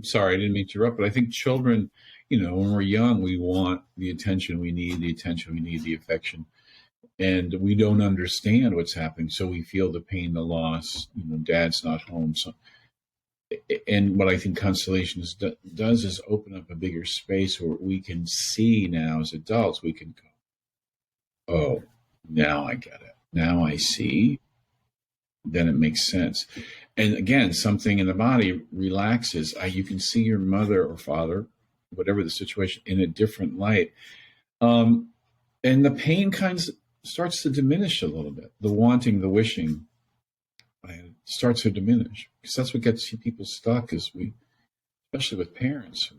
sorry, I didn't mean to interrupt, but I think children, when we're young, we want the attention we need, the affection, and we don't understand what's happening. So we feel the pain, the loss, dad's not home. So, and what I think Constellations does is open up a bigger space where we can see now as adults, we can go, oh, now I get it. Now I see. Then it makes sense. And again, something in the body relaxes. You can see your mother or father, whatever the situation, in a different light. And the pain kind of starts to diminish a little bit. The wanting, the wishing starts to diminish. Because that's what gets people stuck, especially with parents.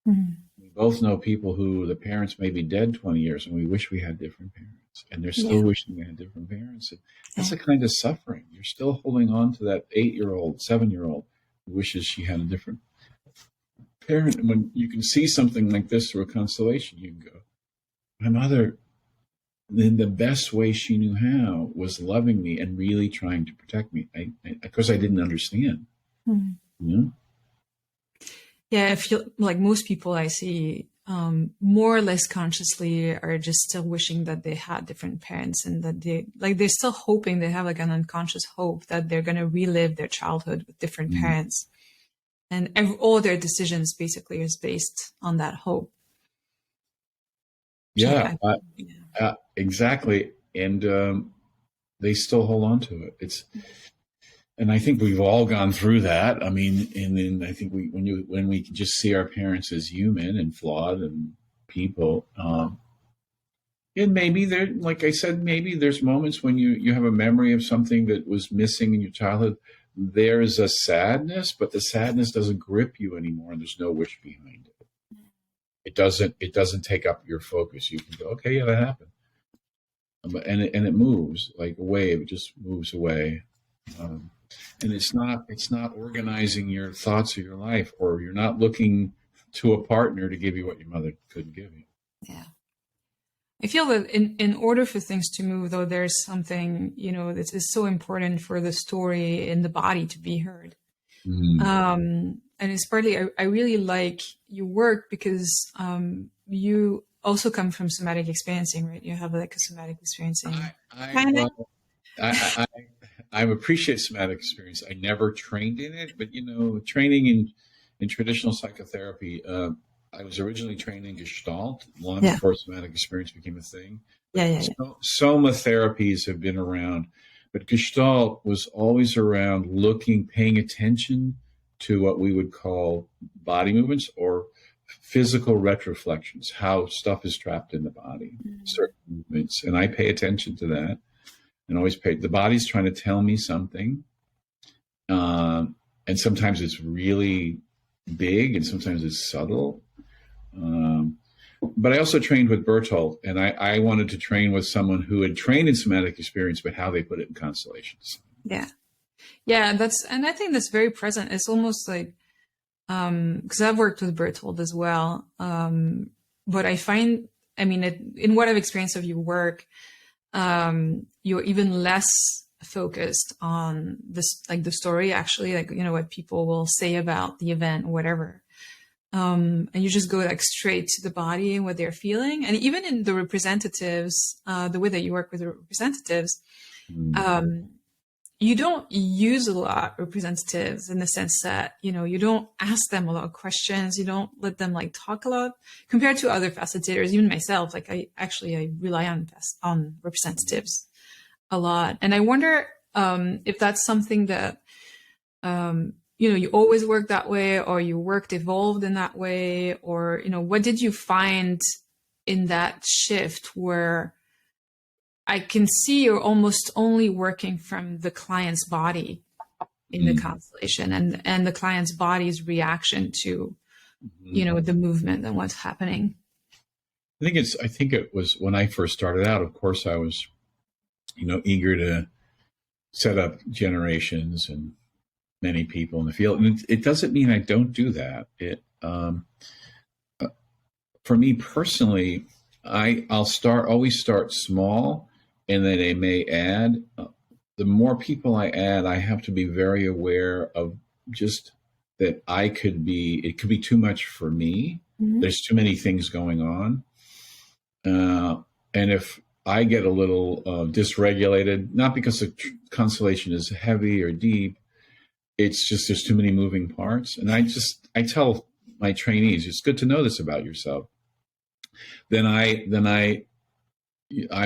Mm-hmm. We both know people who the parents may be dead 20 years and we wish we had different parents. And they're still wishing they had different parents. And that's a kind of suffering. You're still holding on to that 8-year-old, 7-year-old who wishes she had a different parent. And when you can see something like this through a constellation, you can go, my mother, in the best way she knew how, was loving me and really trying to protect me. Because I didn't understand. Mm-hmm. Yeah, I feel like most people I see more or less consciously are just still wishing that they had different parents, and that they're still hoping, they have like an unconscious hope that they're going to relive their childhood with different parents. And all their decisions basically is based on that hope. Yeah, exactly. And they still hold on to it. And I think we've all gone through that. I mean, and then I think when we can just see our parents as human and flawed and people, and maybe like I said, maybe there's moments when you have a memory of something that was missing in your childhood. There's a sadness, but the sadness doesn't grip you anymore, and there's no wish behind it. It doesn't take up your focus. You can go, okay, yeah, that happened, and it moves like a wave. It just moves away. And it's not organizing your thoughts of your life, or you're not looking to a partner to give you what your mother couldn't give you. Yeah. I feel that in order for things to move, though, there's something, that is so important for the story in the body to be heard. And it's partly, I really like your work because you also come from somatic experiencing, right? You have like a somatic experiencing. I appreciate somatic experience. I never trained in it, but training in traditional psychotherapy, I was originally trained in Gestalt long before somatic experience became a thing. Soma therapies have been around, but Gestalt was always around paying attention to what we would call body movements or physical retroflections, how stuff is trapped in the body, certain movements, and I pay attention to that. And always the body's trying to tell me something. And sometimes it's really big and sometimes it's subtle. But I also trained with Bertolt, and I wanted to train with someone who had trained in somatic experience, but how they put it in constellations. Yeah. Yeah. And I think that's very present. It's almost like, cause I've worked with Bertolt as well. But I find, in what I've experienced of your work, you're even less focused on this, like the story, actually, like, what people will say about the event or whatever. And you just go like straight to the body and what they're feeling. And even in the representatives, the way that you work with the representatives, you don't use a lot representatives in the sense that, you don't ask them a lot of questions. You don't let them like talk a lot compared to other facilitators, even myself. Like I rely on representatives a lot. And I wonder, if that's something that, you always work that way, or your work evolved in that way, or, what did you find in that shift where I can see you're almost only working from the client's body in the constellation and the client's body's reaction to, the movement and what's happening. I think it was when I first started out, of course, I was, eager to set up generations and many people in the field. And it doesn't mean I don't do that. For me personally, I'll always start small, and then I may add. The more people I add, I have to be very aware of just that it could be too much for me. Mhm. There's too many things going on. And if I get a little dysregulated, not because the constellation is heavy or deep, it's just there's too many moving parts. And I tell my trainees, it's good to know this about yourself. Then I'm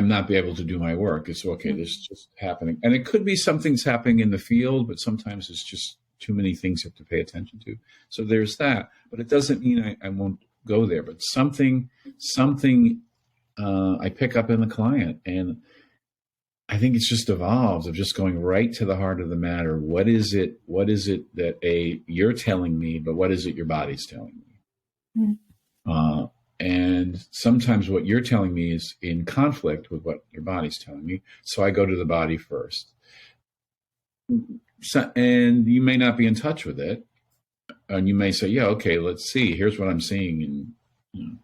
not be able to do my work. It's okay. This is just happening, and it could be something's happening in the field, but sometimes it's just too many things you have to pay attention to. So there's that, but it doesn't mean I won't go there. But something I pick up in the client, and I think it's just evolved of just going right to the heart of the matter. What is it? What is it that you're telling me, but what is it your body's telling me? Mm-hmm. And sometimes what you're telling me is in conflict with what your body's telling me. So I go to the body first. So, and you may not be in touch with it. And you may say, yeah, okay, let's see. Here's what I'm seeing. And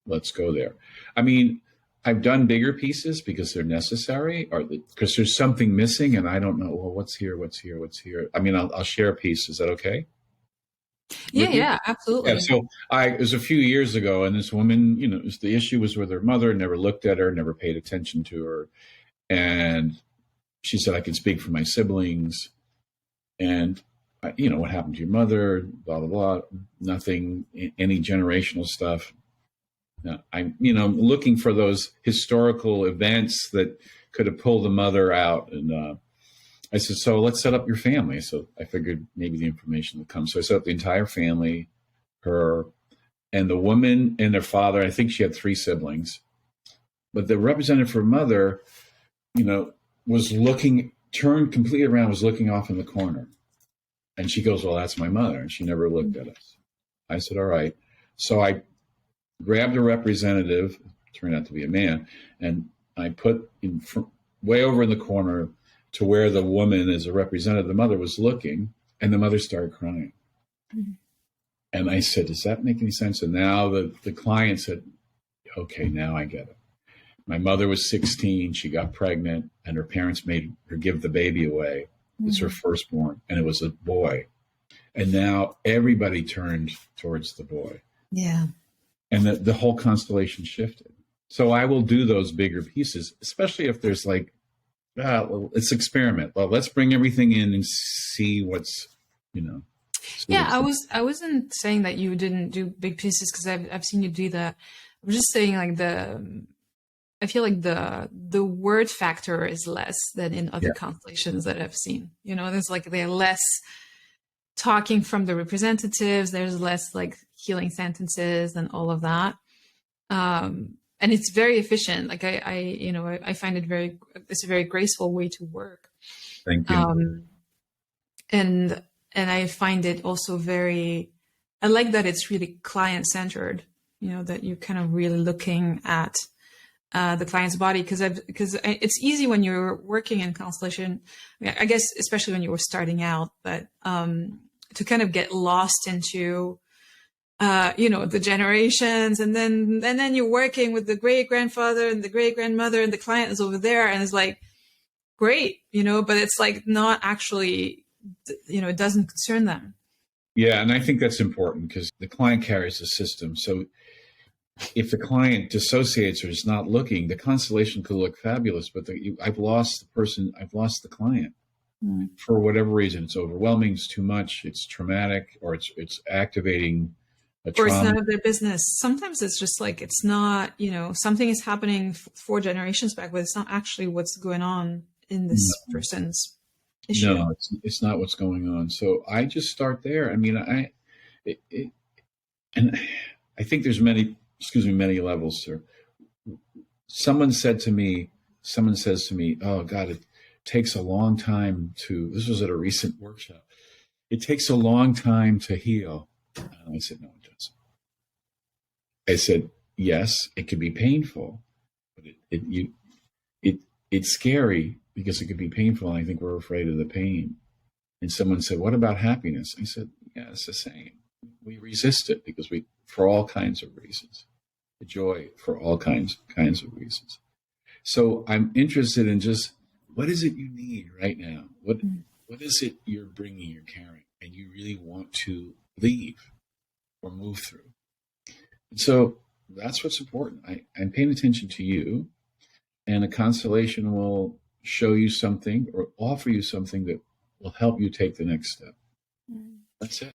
let's go there. I mean, I've done bigger pieces because they're necessary or because there's something missing. And I don't know, well, what's here? I mean, I'll share a piece. Is that okay? Yeah, absolutely. Yeah, so it was a few years ago, and this woman, the issue was with her mother, never looked at her, never paid attention to her. And she said, I can speak for my siblings. And, what happened to your mother, blah, blah, blah, nothing, any generational stuff. I'm, looking for those historical events that could have pulled the mother out. And I said, so let's set up your family. So I figured maybe the information would come. So I set up the entire family, her and the woman and their father. I think she had 3 siblings. But the representative for her mother, was turned completely around, was looking off in the corner. And she goes, well, that's my mother. And she never looked at us. I said, all right. So I grabbed a representative, turned out to be a man, and I put way over in the corner to where the woman as a representative, the mother was looking, and the mother started crying. Mm-hmm. And I said, does that make any sense? And now the client said, okay, now I get it. My mother was 16. She got pregnant, and her parents made her give the baby away. Mm-hmm. It's her firstborn, and it was a boy. And now everybody turned towards the boy. Yeah. And the whole constellation shifted. So I will do those bigger pieces, especially if there's like, let's experiment. Well, let's bring everything in and see what's, Yeah, I wasn't saying that you didn't do big pieces because I've seen you do that. I'm just saying like I feel like the word factor is less than in other constellations that I've seen. There's like they're less talking from the representatives. There's less like healing sentences and all of that. And it's very efficient. Like I find it's a very graceful way to work. Thank you. And I find it also I like that it's really client centered, that you're kind of really looking at the client's body because it's easy when you're working in constellation, I guess, especially when you were starting out, but to kind of get lost into the generations, and then you're working with the great grandfather and the great grandmother, and the client is over there, and it's like great, but it's like not actually, it doesn't concern them. Yeah, and I think that's important because the client carries the system. So if the client dissociates or is not looking, the constellation could look fabulous, but I've lost the person, I've lost the client. For whatever reason. It's overwhelming, it's too much, it's traumatic, or it's activating a trauma. Or it's none of their business. Sometimes it's just like, it's not, something is happening 4 generations back, but it's not actually what's going on in this person's issue. No, it's not what's going on. So I just start there. I mean, and I think there's many levels, sir. Someone says to me, oh God, it takes a long time this was at a recent workshop. It takes a long time to heal. And I said, no, it doesn't. I said, yes, it could be painful, but it's scary because it could be painful. And I think we're afraid of the pain. And someone said, what about happiness? I said, yeah, it's the same. We resist it because for all kinds of reasons, the joy for all kinds of reasons. So I'm interested in just, what is it you need right now? What is it you're bringing, you're carrying, and you really want to leave or move through. And so that's what's important. I'm paying attention to you, and a constellation will show you something or offer you something that will help you take the next step. That's it.